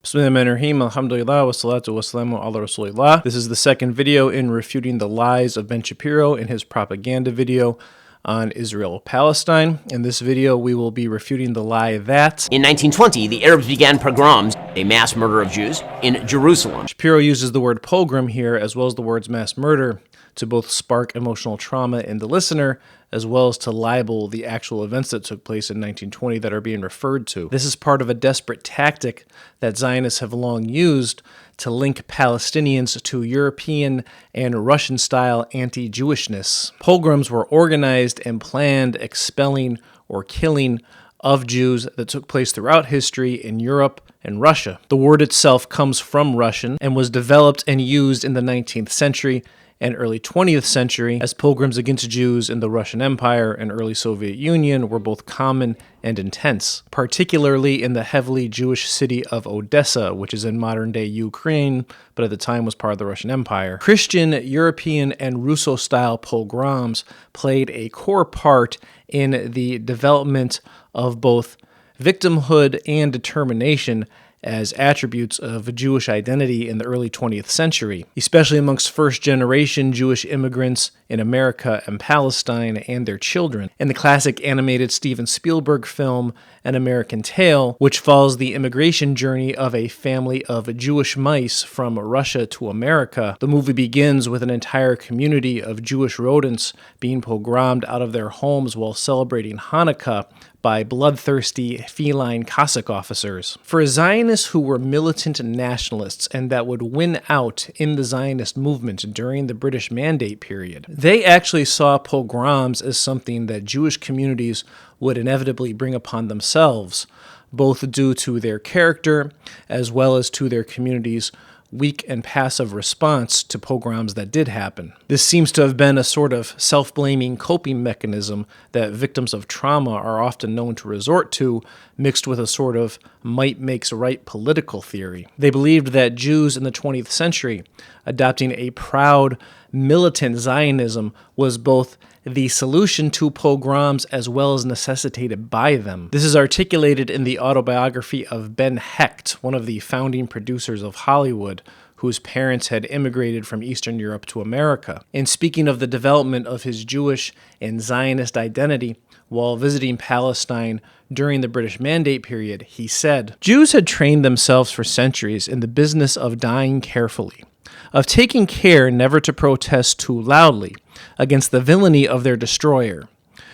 Bismillahirrahmanirrahim, alhamdulillah, wassalatu wassalamu ala rasulillah. This is the second video in refuting the lies of Ben Shapiro in his propaganda video on Israel-Palestine. In this video, we will be refuting the lie that in 1920, the Arabs began pogroms, a mass murder of Jews, in Jerusalem. Shapiro uses the word pogrom here, as well as the words mass murder, to both spark emotional trauma in the listener, as well as to libel the actual events that took place in 1920 that are being referred to. This is part of a desperate tactic that Zionists have long used to link Palestinians to European and Russian-style anti-Jewishness. Pogroms were organized and planned expelling or killing of Jews that took place throughout history in Europe and Russia. The word itself comes from Russian and was developed and used in the 19th century and early 20th century, as pogroms against Jews in the Russian Empire and early Soviet Union were both common and intense, particularly in the heavily Jewish city of Odessa, which is in modern-day Ukraine, but at the time was part of the Russian Empire. Christian, European, and Russo-style pogroms played a core part in the development of both victimhood and determination as attributes of Jewish identity in the early 20th century, especially amongst first-generation Jewish immigrants in America and Palestine and their children. In the classic animated Steven Spielberg film, An American Tale, which follows the immigration journey of a family of Jewish mice from Russia to America, the movie begins with an entire community of Jewish rodents being pogromed out of their homes while celebrating Hanukkah by bloodthirsty feline Cossack officers. For Zionists who were militant nationalists and that would win out in the Zionist movement during the British Mandate period, they actually saw pogroms as something that Jewish communities would inevitably bring upon themselves, both due to their character as well as to their community's weak and passive response to pogroms that did happen. This seems to have been a sort of self-blaming coping mechanism that victims of trauma are often known to resort to, mixed with a sort of might makes right political theory. They believed that Jews in the 20th century, adopting a proud, militant Zionism, was both the solution to pogroms as well as necessitated by them. This is articulated in the autobiography of Ben Hecht, one of the founding producers of Hollywood, whose parents had immigrated from Eastern Europe to America. In speaking of the development of his Jewish and Zionist identity while visiting Palestine during the British Mandate period, he said, "Jews had trained themselves for centuries in the business of dying carefully, of taking care never to protest too loudly against the villainy of their destroyer,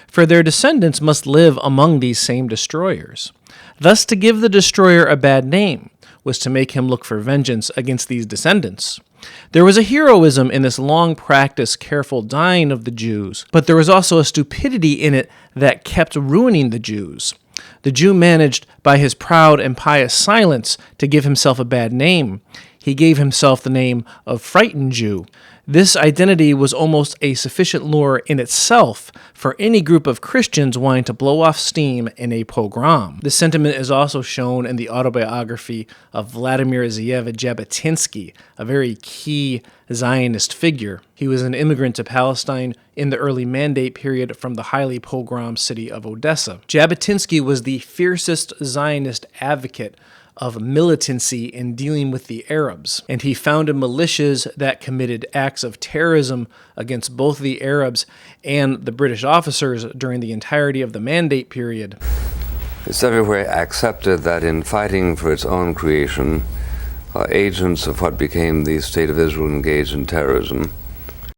for their descendants must live among these same destroyers. Thus to give the destroyer a bad name was to make him look for vengeance against these descendants. There was a heroism in this long-practiced, careful dying of the Jews, but there was also a stupidity in it that kept ruining the Jews. The Jew managed, by his proud and pious silence, to give himself a bad name. He gave himself the name of Frightened Jew. This identity was almost a sufficient lure in itself for any group of Christians wanting to blow off steam in a pogrom." This sentiment is also shown in the autobiography of Vladimir Jabotinsky, a very key Zionist figure. He was an immigrant to Palestine in the early Mandate period from the highly pogrom city of Odessa. Jabotinsky was the fiercest Zionist advocate of militancy in dealing with the Arabs, and he founded militias that committed acts of terrorism against both the Arabs and the British officers during the entirety of the Mandate period. It's everywhere accepted that in fighting for its own creation, agents of what became the State of Israel engaged in terrorism.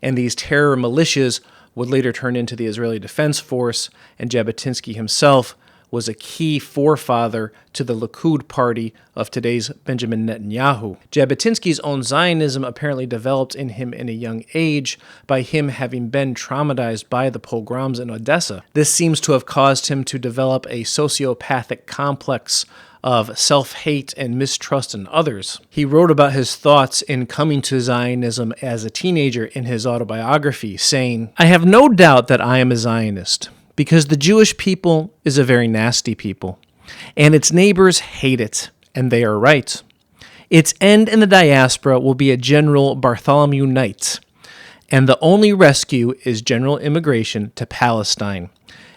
And these terror militias would later turn into the Israeli Defense Force, and Jabotinsky himself was a key forefather to the Likud party of today's Benjamin Netanyahu. Jabotinsky's own Zionism apparently developed in him in a young age by him having been traumatized by the pogroms in Odessa. This seems to have caused him to develop a sociopathic complex of self-hate and mistrust in others. He wrote about his thoughts in coming to Zionism as a teenager in his autobiography, saying, "I have no doubt that I am a Zionist, because the Jewish people is a very nasty people, and its neighbors hate it, and they are right. Its end in the diaspora will be a general Bartholomew Night, and the only rescue is general immigration to Palestine.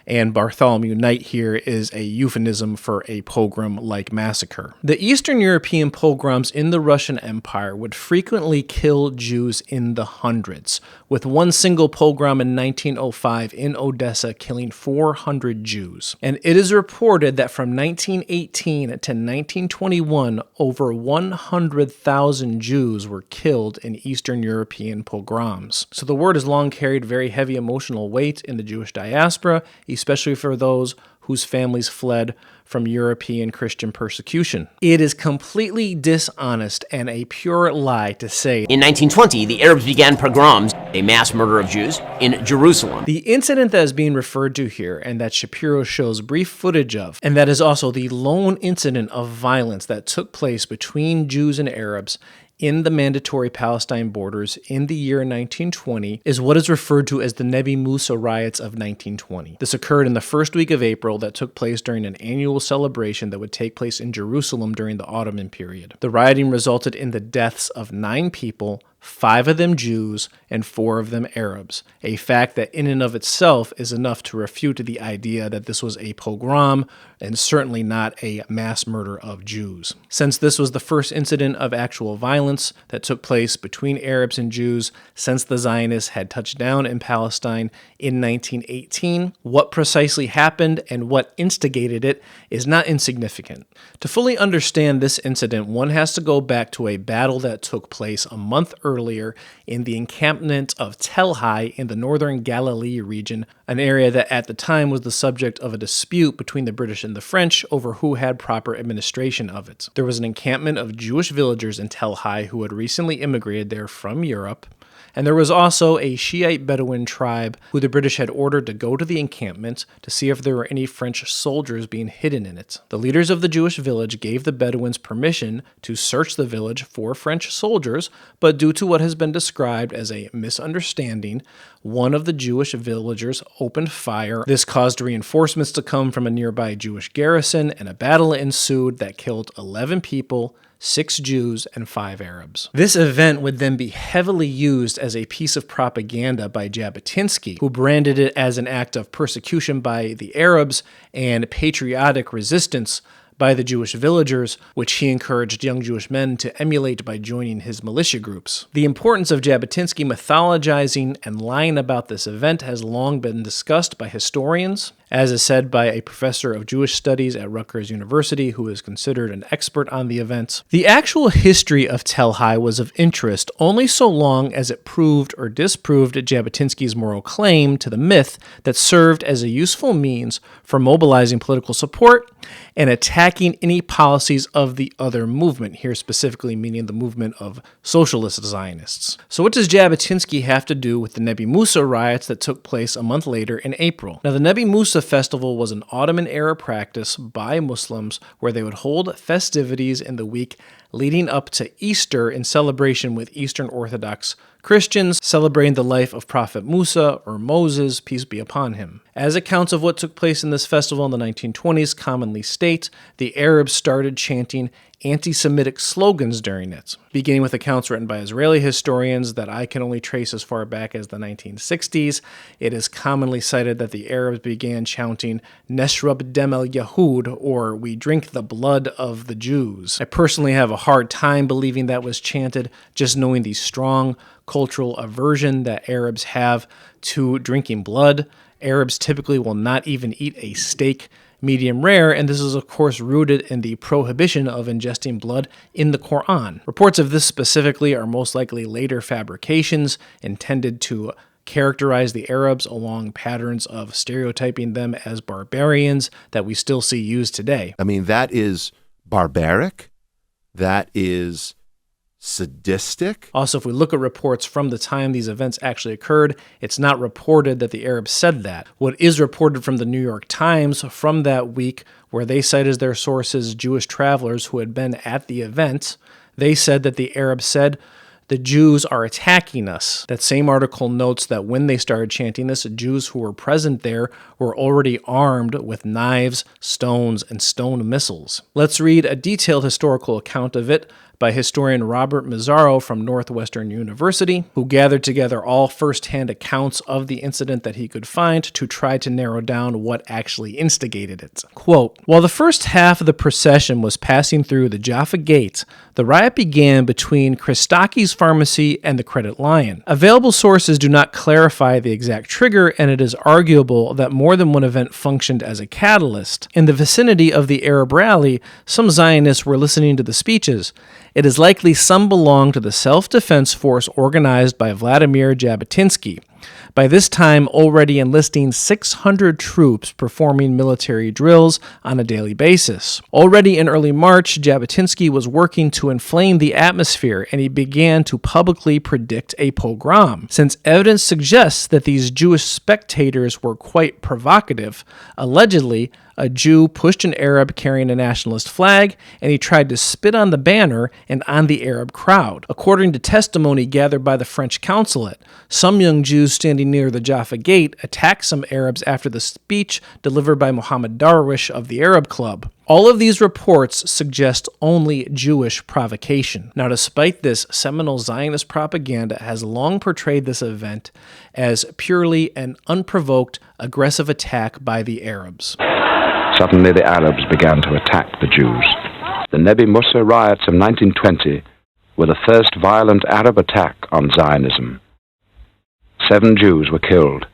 and Bartholomew Night here is a euphemism for a pogrom-like massacre. The Eastern European pogroms in the Russian Empire would frequently kill Jews in the hundreds, with one single pogrom in 1905 in Odessa killing 400 Jews. And it is reported that from 1918 to 1921, over 100,000 Jews were killed in Eastern European pogroms. So the word has long carried very heavy emotional weight in the Jewish diaspora, especially for those whose families fled from European Christian persecution. It is completely dishonest and a pure lie to say In 1920, the Arabs began pogroms, a mass murder of Jews, in Jerusalem. the incident that is being referred to here and that Shapiro shows brief footage of, and that is also the lone incident of violence that took place between Jews and Arabs in the mandatory Palestine borders in the year 1920, is what is referred to as the Nebi Musa riots of 1920. This occurred in the first week of April that took place during an annual celebration that would take place in Jerusalem during the Ottoman period. The rioting resulted in the deaths of 9 people, 5 of them Jews, and 4 of them Arabs, a fact that in and of itself is enough to refute the idea that this was a pogrom and certainly not a mass murder of Jews. Since this was the first incident of actual violence that took place between Arabs and Jews since the Zionists had touched down in Palestine in 1918, what precisely happened and what instigated it is not insignificant. To fully understand this incident, one has to go back to a battle that took place a month earlier in the encampment of Tel Hai in the northern Galilee region, an area that at the time was the subject of a dispute between the British and the French over who had proper administration of it. There was an encampment of Jewish villagers in Tel Hai who had recently immigrated there from Europe, and there was also a Shiite Bedouin tribe who the British had ordered to go to the encampment to see if there were any French soldiers being hidden in it. The leaders of the Jewish village gave the Bedouins permission to search the village for French soldiers, but due to what has been described as a misunderstanding, one of the Jewish villagers opened fire. This caused reinforcements to come from a nearby Jewish garrison, and a battle ensued that killed 11 people, 6 Jews, and 5 Arabs. This event would then be heavily used as a piece of propaganda by Jabotinsky, who branded it as an act of persecution by the Arabs and patriotic resistance by the Jewish villagers, which he encouraged young Jewish men to emulate by joining his militia groups. The importance of Jabotinsky mythologizing and lying about this event has long been discussed by historians, as is said by a professor of Jewish studies at Rutgers University who is considered an expert on the event. The actual history of Tel Hai was of interest only so long as it proved or disproved Jabotinsky's moral claim to the myth that served as a useful means for mobilizing political support and attacking any policies of the other movement, here specifically meaning the movement of socialist Zionists. So what does Jabotinsky have to do with the Nebi Musa riots that took place a month later in April? Now, the Nebi Musa festival was an Ottoman-era practice by Muslims where they would hold festivities in the week leading up to Easter in celebration with Eastern Orthodox Christians celebrating the life of Prophet Musa, or Moses, peace be upon him. As accounts of what took place in this festival in the 1920s commonly state, the Arabs started chanting anti-Semitic slogans during it, beginning with accounts written by Israeli historians that I can only trace as far back as the 1960s. It is commonly cited that the Arabs began chanting Neshrab Dem el Yahud, or we drink the blood of the Jews. I personally have a hard time believing that was chanted, just knowing the strong cultural aversion that Arabs have to drinking blood. Arabs typically will not even eat a steak medium rare, and this is of course rooted in the prohibition of ingesting blood in the Quran. Reports of this specifically are most likely later fabrications intended to characterize the Arabs along patterns of stereotyping them as barbarians that we still see used today. I mean, that is barbaric. That is sadistic. Also, if we look at reports from the time these events actually occurred, it's not reported that the Arabs said that. What is reported from the New York Times from that week, where they cite as their sources Jewish travelers who had been at the event, they said that the Arabs said, the Jews are attacking us. That same article notes that when they started chanting this, Jews who were present there were already armed with knives, stones, and stone missiles. Let's read a detailed historical account of it by historian Robert Mazzaro from Northwestern University, who gathered together all first-hand accounts of the incident that he could find to try to narrow down what actually instigated it. Quote, "While the first half of the procession was passing through the Jaffa Gate, the riot began between Christakis Pharmacy and the Credit Lion. Available sources do not clarify the exact trigger, and it is arguable that more than one event functioned as a catalyst. In the vicinity of the Arab rally, some Zionists were listening to the speeches. It is likely some belong to the self-defense force organized by Vladimir Jabotinsky, by this time already enlisting 600 troops performing military drills on a daily basis. Already in early March, Jabotinsky was working to inflame the atmosphere, and he began to publicly predict a pogrom. Since evidence suggests that these Jewish spectators were quite provocative, allegedly, a Jew pushed an Arab carrying a nationalist flag, and he tried to spit on the banner and on the Arab crowd. According to testimony gathered by the French consulate, some young Jews standing near the Jaffa Gate attacked some Arabs after the speech delivered by Mohammed Darwish of the Arab Club. All of these reports suggest only Jewish provocation. Now, despite this, seminal Zionist propaganda has long portrayed this event as purely an unprovoked, aggressive attack by the Arabs. Suddenly the Arabs began to attack the Jews. The Nebi Musa riots of 1920 were the first violent Arab attack on Zionism. 7 Jews were killed.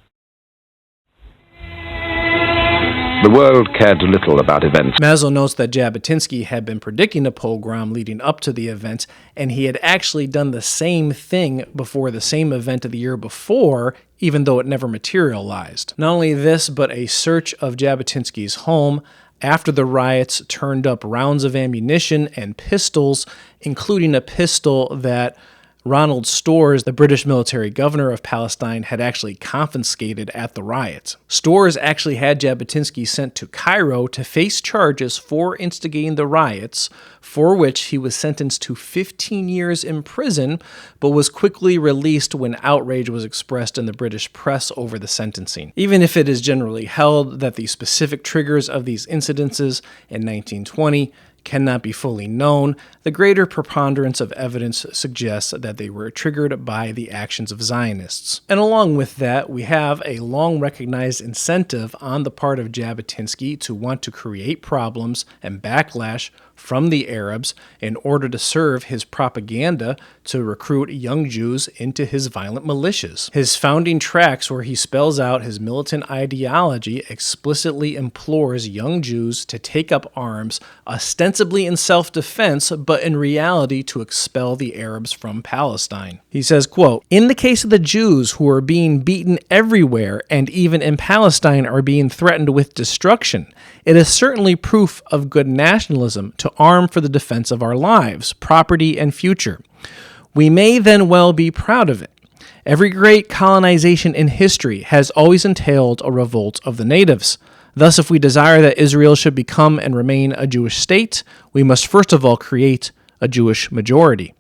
The world cared little about events. Mazzo notes that Jabotinsky had been predicting a pogrom leading up to the event, and he had actually done the same thing before the same event of the year before, even though it never materialized. Not only this, but a search of Jabotinsky's home after the riots turned up rounds of ammunition and pistols, including a pistol that Ronald Storrs, the British military governor of Palestine, had actually confiscated at the riots. Storrs actually had Jabotinsky sent to Cairo to face charges for instigating the riots, for which he was sentenced to 15 years in prison, but was quickly released when outrage was expressed in the British press over the sentencing. Even if it is generally held that the specific triggers of these incidences in 1920 cannot be fully known, the greater preponderance of evidence suggests that they were triggered by the actions of Zionists. And along with that, we have a long-recognized incentive on the part of Jabotinsky to want to create problems and backlash from the Arabs in order to serve his propaganda to recruit young Jews into his violent militias. His founding tracts, where he spells out his militant ideology, explicitly implores young Jews to take up arms, ostensibly in self-defense, but in reality to expel the Arabs from Palestine. He says, quote, "In the case of the Jews who are being beaten everywhere and even in Palestine are being threatened with destruction, it is certainly proof of good nationalism to arm for the defense of our lives, property, and future. We may then well be proud of it. Every great colonization in history has always entailed a revolt of the natives. Thus, if we desire that Israel should become and remain a Jewish state, we must first of all create a Jewish majority."